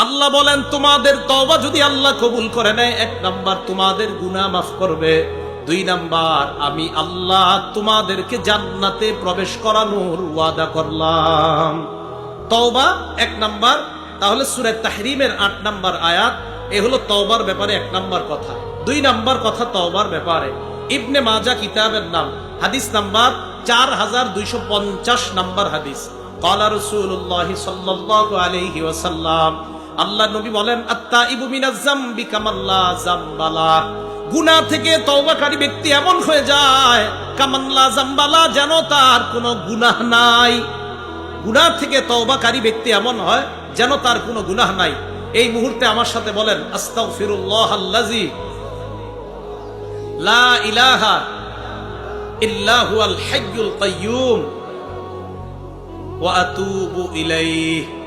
আল্লাহ বলেন তোমাদের তওবা যদি আল্লাহ কবুল করে নেয়, 1 নাম্বার তোমাদের গুনাহ মাফ করবে, 2 নাম্বার আমি আল্লাহ তোমাদেরকে জান্নাতে প্রবেশ করানোর ওয়াদা করলাম। তওবা 1 নাম্বার। তাহলে সূরা তাহরিমের 8 নাম্বার আয়াত, এ হলো তওবার ব্যাপারে 1 নাম্বার কথা। 2 নাম্বার কথা তওবার ব্যাপারে ইবনে মাজাহ কিতাবের নাম, হাদিস নাম্বার 4250 নাম্বার হাদিস। ক্বালা রাসূলুল্লাহ সাল্লাল্লাহু আলাইহি ওয়াসাল্লাম, আল্লাহ নবী বলেন, আত-তাইবু মিনাজ যামবি কামাল্লা যামবালা। গুনাহ থেকে তওবাকারী ব্যক্তি এমন হয়ে যায় কামাল্লা যামবালা, যেন তার কোনো গুনাহ নাই। গুনাহ থেকে তওবাকারী ব্যক্তি এমন হয় যেন তার কোনো গুনাহ নাই। এই মুহূর্তে আমার সাথে বলেন, আস্তাগফিরুল্লাহাল্লাযী লা ইলাহা ইল্লা হুয়াল হাইয়ুল কাইয়্যুম ওয়া আতুবু ইলাইহি।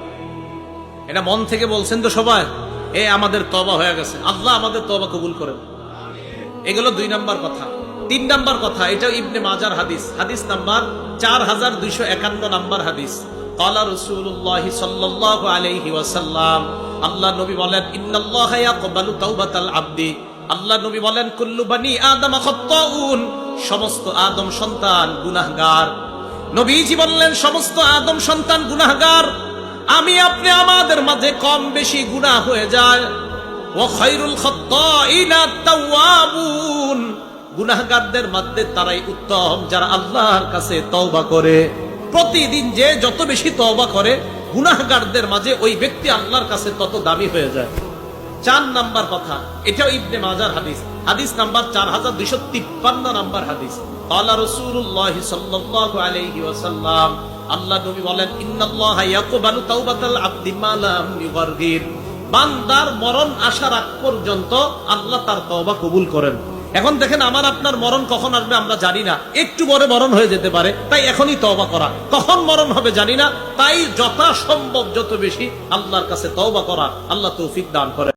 এটা মন থেকে বলছেন তো সবাই? আমাদের তওবা হয়ে গেছে, আল্লাহ আমাদের তওবা কবুল করেন। এগুলো 2 নাম্বার কথা। 3 নাম্বার কথা, এটা ইবনে মাজাহর হাদিস, হাদিস নাম্বার 4251 নাম্বার হাদিস। ক্বালা রাসূলুল্লাহ সাল্লাল্লাহু আলাইহি ওয়াসাল্লাম, আল্লাহ নবী বলেন, ইন্নাল্লাহা ইয়াকবালু তাওবাতাল আবদি। আল্লাহ নবী বলেন, কুল্লু বানি আদম খাত্তাউন, সমস্ত আদম সন্তান গুনাহগার। নবীজি বললেন, সমস্ত আদম সন্তান গুনাহগার। আমি আপনি আমাদের মাঝে কম বেশি গুনাহ হয়ে যায়। ওয়া খায়রুল খাত্তাইনা তাওয়াবুন, গুনাহগারদের মধ্যে তারাই উত্তম যারা আল্লাহর কাছে তওবা করে। প্রতিদিন যে যত বেশি তওবা করে, গুনাহগারদের মাঝে ওই ব্যক্তি আল্লাহর কাছে তত দামি হয়ে যায়। 4 নাম্বার কথা, এটাও ইবনে মাজাহর হাদিস, হাদিস নাম্বার 4253 নাম্বার হাদিস। ক্বালা রাসূলুল্লাহ সাল্লাল্লাহু আলাইহি ওয়াসাল্লাম, আল্লাহ নবী বলেন, ইন্নাল্লাহা ইয়াকবালু তাওবাতাল আবদি মা লাম ইউগারগির। বান্দার মরণ আসার আগ পর্যন্ত আল্লাহ তার তওবা কবুল করেন। এখন দেখেন, আমার আপনার মরণ কখন আসবে আমরা জানি না, একটু পরে মরণ হয়ে যেতে পারে, তাই এখনই তওবা করা। কখন মরণ হবে জানি না, তাই যথাসম্ভব যত বেশি আল্লাহর কাছে তওবা করা। আল্লাহ তৌফিক দান করেন।